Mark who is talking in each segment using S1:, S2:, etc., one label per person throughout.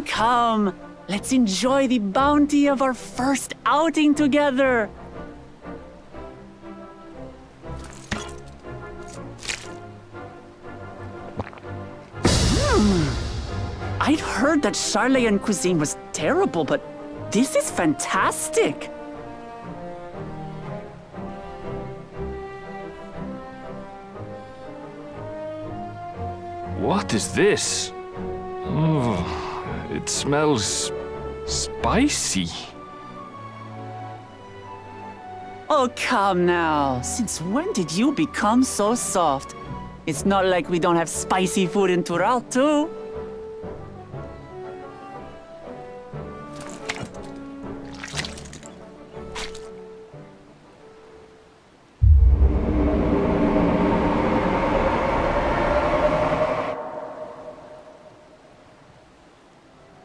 S1: come. Let's enjoy the bounty of our first outing together. I'd heard that Charleyan cuisine was terrible, but this is fantastic.
S2: What is this? Oh, it smells spicy.
S1: Oh, come now. Since when did you become so soft? It's not like we don't have spicy food in Tural, too.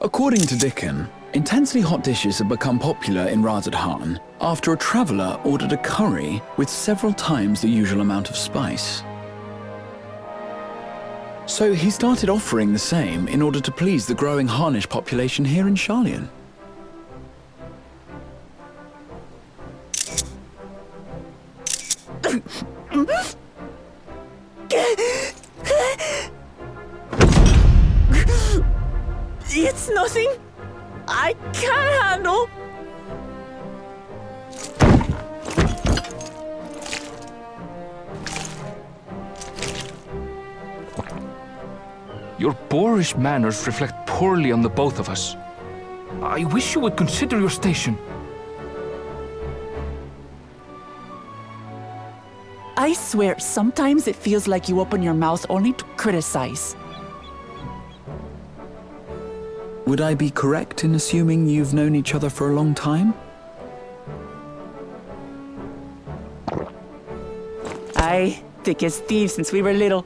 S3: According to Dickon, intensely hot dishes have become popular in Razadhan after a traveller ordered a curry with several times the usual amount of spice. So he started offering the same in order to please the growing Harnish population here in Charleyan.
S1: It's nothing I can't handle.
S2: Your boorish manners reflect poorly on the both of us. I wish you would consider your station.
S1: I swear, sometimes it feels like you open your mouth only to criticize.
S3: Would I be correct in assuming you've known each other for a long time?
S1: Aye, thick as thieves since we were little.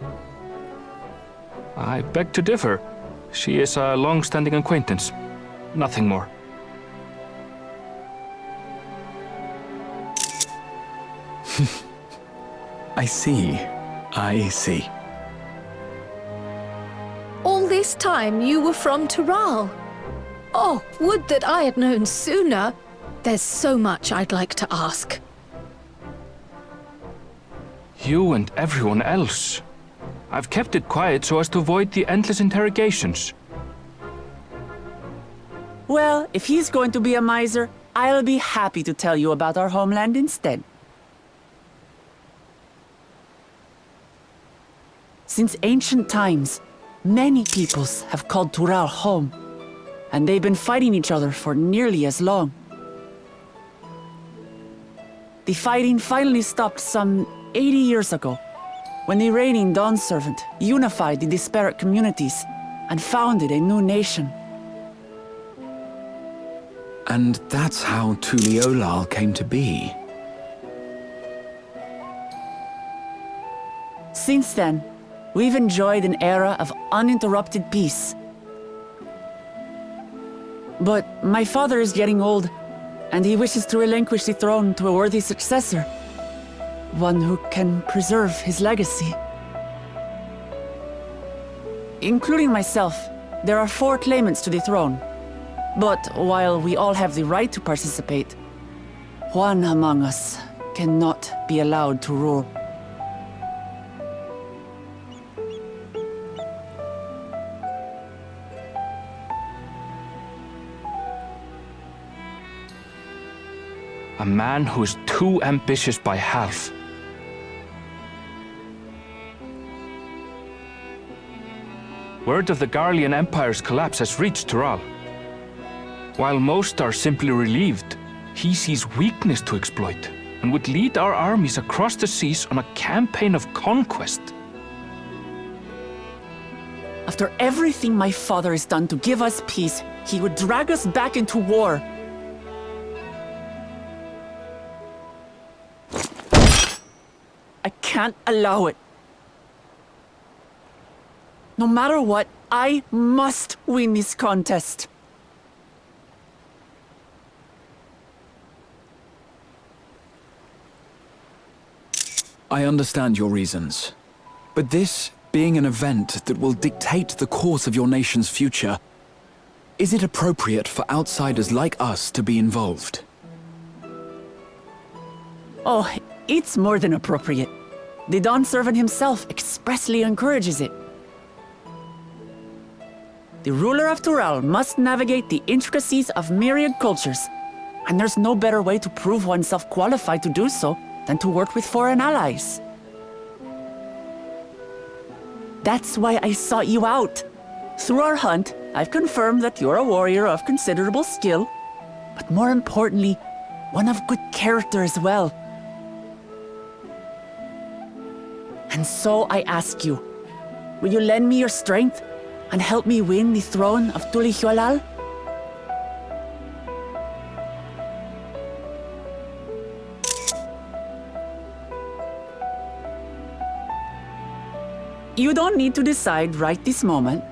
S2: I beg to differ. She is a long-standing acquaintance. Nothing more.
S3: I see.
S4: All this time you were from Tural. Oh, would that I had known sooner. There's so much I'd like to ask.
S2: You and everyone else. I've kept it quiet so as to avoid the endless interrogations.
S1: Well, if he's going to be a miser, I'll be happy to tell you about our homeland instead. Since ancient times, many peoples have called Tural home, and they've been fighting each other for nearly as long. The fighting finally stopped some 80 years ago, when the reigning Dawn Servant unified the disparate communities and founded a new nation.
S3: And that's how Tuliolal came to be.
S1: Since then, we've enjoyed an era of uninterrupted peace. But my father is getting old, and he wishes to relinquish the throne to a worthy successor. One who can preserve his legacy. Including myself, there are 4 claimants to the throne. But while we all have the right to participate, one among us cannot be allowed to rule.
S2: A man who is too ambitious by half. Word of the Garlean Empire's collapse has reached Tural. While most are simply relieved, he sees weakness to exploit and would lead our armies across the seas on a campaign of conquest.
S1: After everything my father has done to give us peace, he would drag us back into war. I can't allow it. No matter what, I must win this contest.
S3: I understand your reasons. But this being an event that will dictate the course of your nation's future, Is it appropriate for outsiders like us to be involved?
S1: Oh, it's more than appropriate. The Dawn Servant himself expressly encourages it. The ruler of Tural must navigate the intricacies of myriad cultures, and there's no better way to prove oneself qualified to do so than to work with foreign allies. That's why I sought you out. Through our hunt, I've confirmed that you're a warrior of considerable skill, but more importantly, one of good character as well. And so I ask you, will you lend me your strength and help me win the throne of Tulihualal? You don't need to decide right this moment.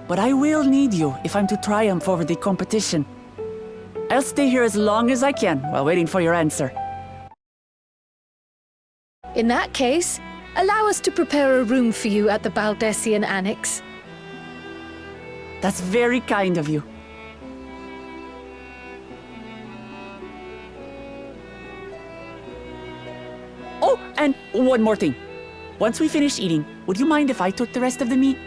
S1: But I will need you if I'm to triumph over the competition. I'll stay here as long as I can while waiting for your answer.
S4: In that case, allow us to prepare a room for you at the Baldessian Annex.
S1: That's very kind of you. Oh, and one more thing. Once we finish eating, would you mind if I took the rest of the meat?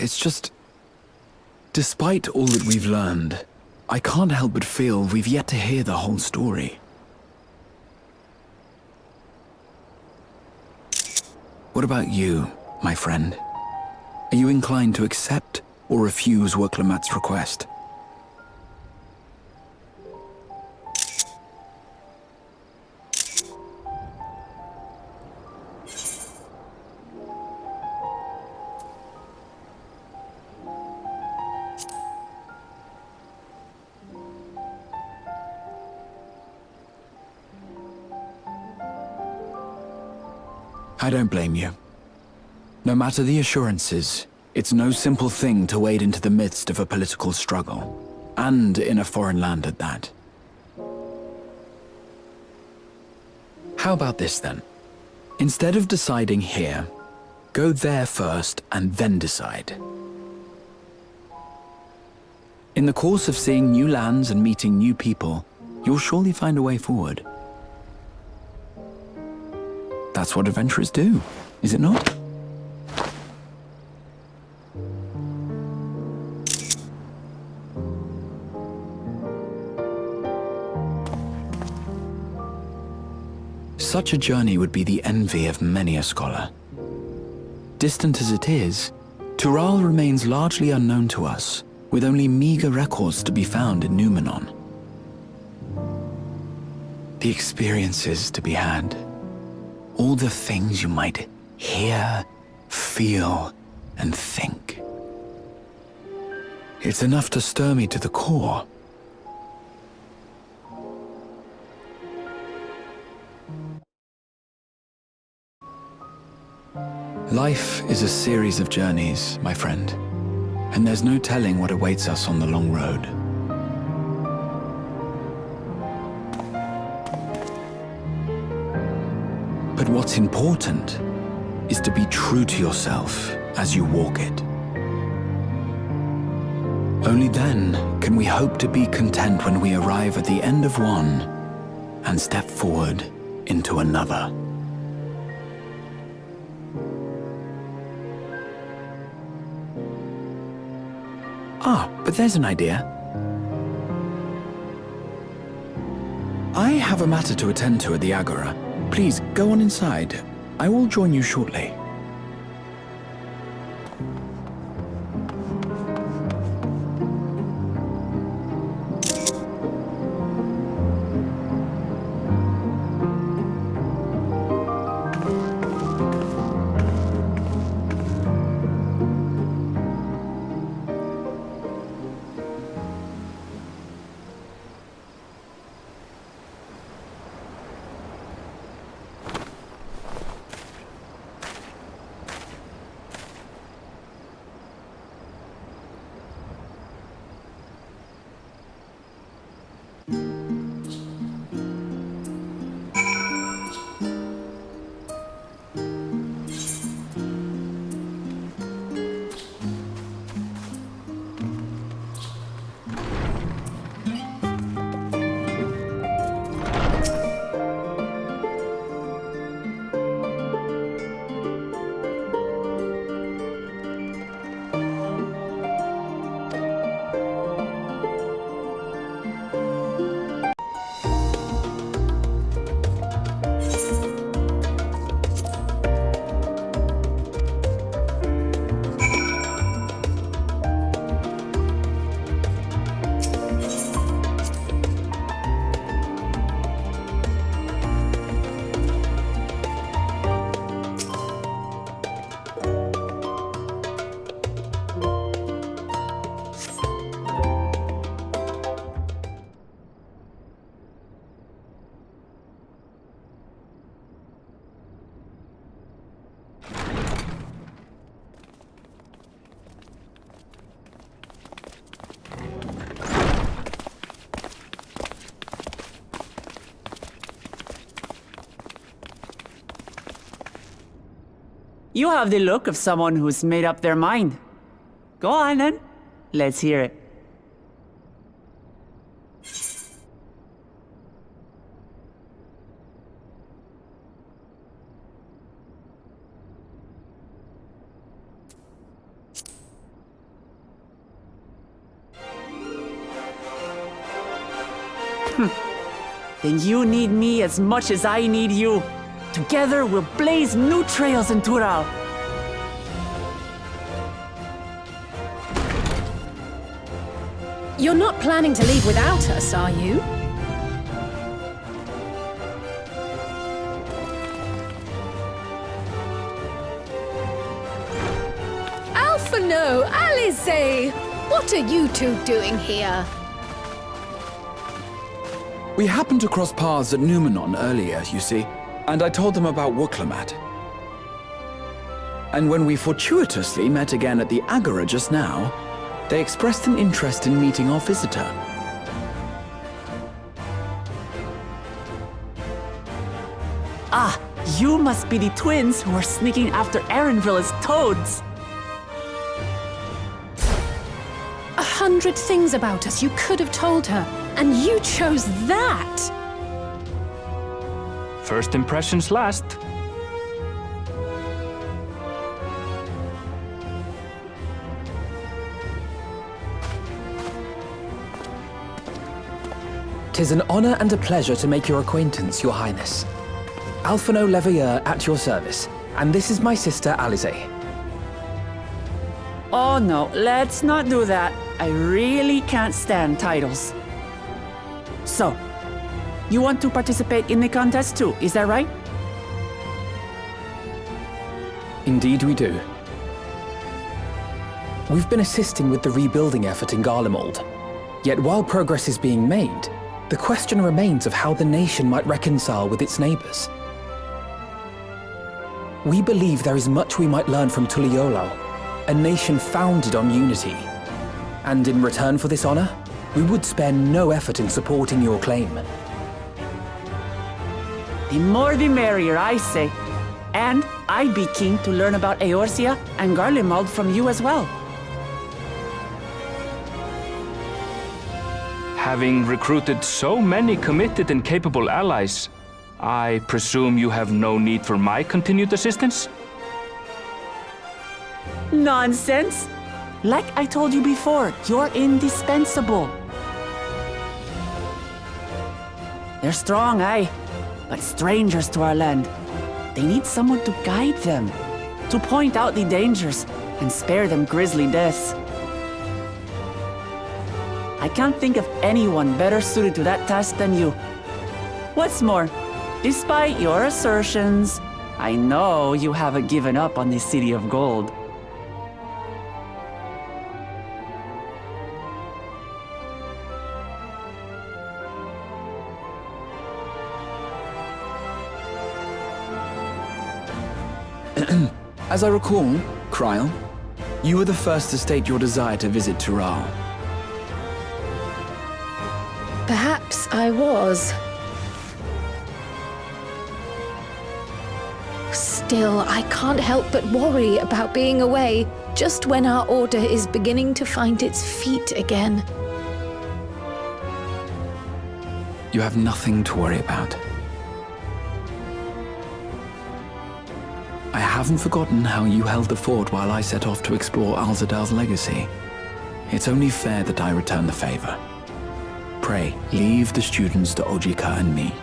S3: It's just... Despite all that we've learned, I can't help but feel we've yet to hear the whole story. What about you, my friend? Are you inclined to accept or refuse Worklamat's request? I don't blame you. No matter the assurances, it's no simple thing to wade into the midst of a political struggle, and in a foreign land at that. How about this then? Instead of deciding here, go there first and then decide. In the course of seeing new lands and meeting new people, you'll surely find a way forward. That's what adventurers do, is it not? Such a journey would be the envy of many a scholar. Distant as it is, Tural remains largely unknown to us, with only meager records to be found in Numenor. The experiences to be had, all the things you might hear, feel, and think. It's enough to stir me to the core. Life is a series of journeys, my friend, and there's no telling what awaits us on the long road. But what's important is to be true to yourself as you walk it. Only then can we hope to be content when we arrive at the end of one and step forward into another. But there's an idea. I have a matter to attend to at the Agora. Please, go on inside. I will join you shortly.
S1: You have the look of someone who's made up their mind. Go on then. Let's hear it. Then you need me as much as I need you. Together we'll blaze new trails in Tural.
S4: You're not planning to leave without us, are you? Alphano, Alice! What are you two doing here?
S3: We happened to cross paths at Numenon earlier, you see, and I told them about Wuklamat. And when we fortuitously met again at the Agora just now, they expressed an interest in meeting our visitor.
S1: Ah, you must be the twins who are sneaking after Erenville as toads.
S4: 100 things about us you could have told her, and you chose that!
S2: First impressions last.
S5: "'Tis an honor and a pleasure to make your acquaintance, Your Highness. Alphano Leveilleur at your service, and this is my sister Alize."
S1: Oh no, let's not do that. I really can't stand titles. So, you want to participate in the contest too, is that right?
S5: Indeed we do. We've been assisting with the rebuilding effort in Garlemald. Yet while progress is being made, the question remains of how the nation might reconcile with its neighbors. We believe there is much we might learn from Tuliolal, a nation founded on unity. And in return for this honor, we would spare no effort in supporting your claim.
S1: The more the merrier, I say. And I'd be keen to learn about Eorzea and Garlemald from you as well.
S2: Having recruited so many committed and capable allies, I presume you have no need for my continued assistance?
S1: Nonsense! Like I told you before, you're indispensable. They're strong, aye, but strangers to our land. They need someone to guide them, to point out the dangers and spare them grisly deaths. I can't think of anyone better suited to that task than you. What's more, despite your assertions, I know you haven't given up on the City of Gold.
S3: As I recall, Kryl, you were the first to state your desire to visit Tural.
S4: Perhaps I was. Still, I can't help but worry about being away just when our order is beginning to find its feet again.
S3: You have nothing to worry about. I haven't forgotten how you held the fort while I set off to explore Alzadal's legacy. It's only fair that I return the favor. Pray, leave the students to Ojika and me.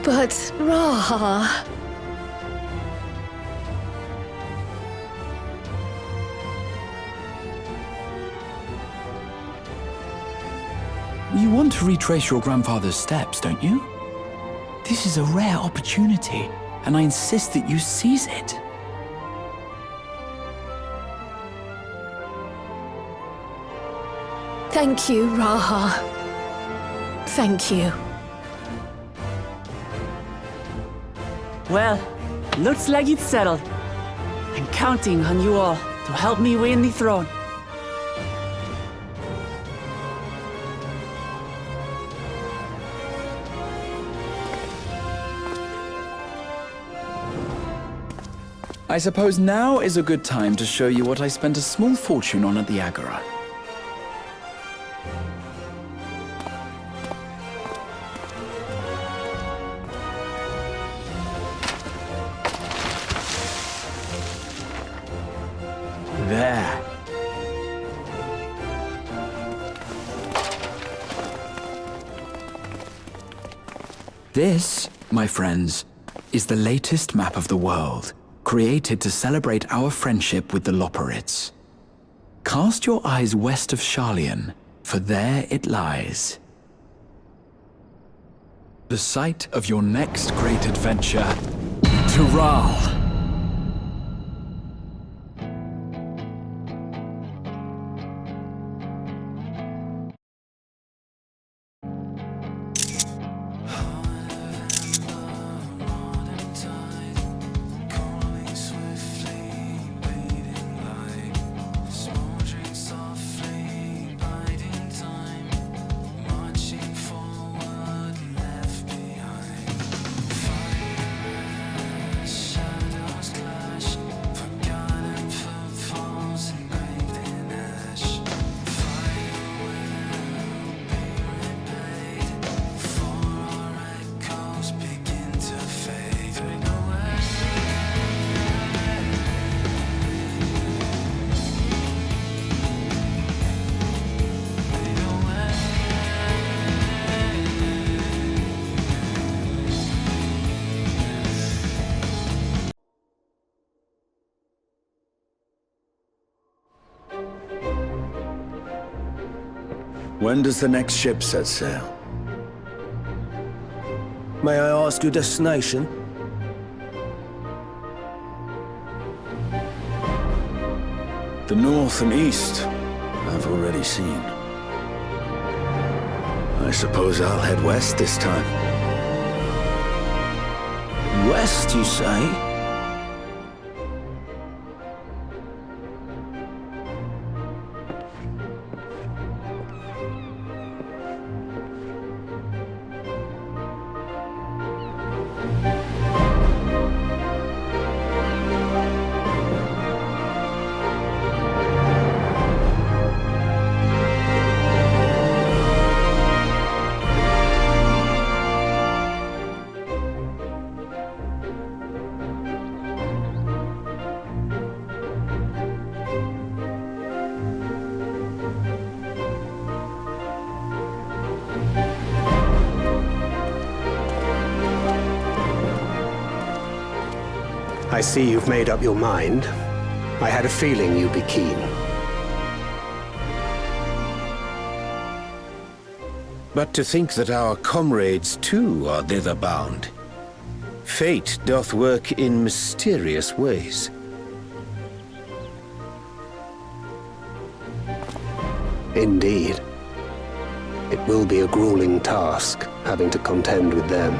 S4: But, Raha...
S3: You want to retrace your grandfather's steps, don't you? This is a rare opportunity, and I insist that you seize it.
S4: Thank you, Raha. Thank you.
S1: Well, looks like it's settled. I'm counting on you all to help me win the throne.
S3: I suppose now is a good time to show you what I spent a small fortune on at the Agora. There. This, my friends, is the latest map of the world, created to celebrate our friendship with the Loporrits. Cast your eyes west of Sharlayan, for there it lies. The site of your next great adventure, Tural.
S6: When does the next ship set sail?
S7: May I ask your destination?
S6: The north and east, I've already seen. I suppose I'll head west this time.
S7: West, you say?
S8: I see you've made up your mind. I had a feeling you'd be keen.
S6: But to think that our comrades too are thither bound. Fate doth work in mysterious ways.
S8: Indeed. It will be a grueling task, having to contend with them.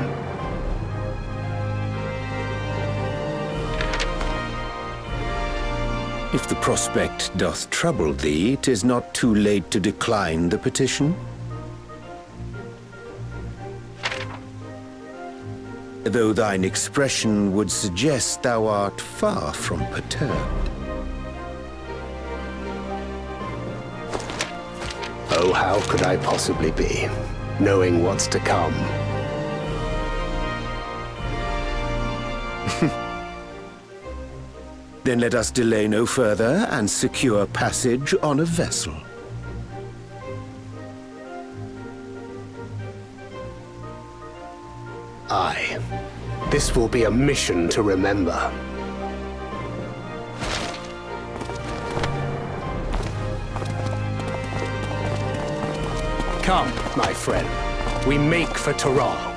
S6: If the prospect doth trouble thee, 'tis not too late to decline the petition. Though thine expression would suggest thou art far from perturbed.
S8: Oh, how could I possibly be, knowing what's to come?
S6: Then let us delay no further and secure passage on a vessel.
S8: Aye. This will be a mission to remember. Come, my friend. We make for Tural.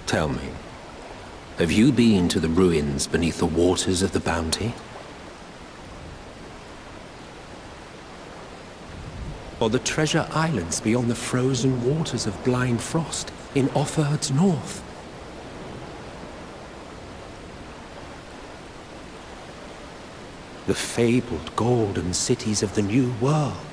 S9: Tell me, have you been to the ruins beneath the waters of the Bounty? Or the treasure islands beyond the frozen waters of Blind Frost in Offerd's north? The fabled golden cities of the New World?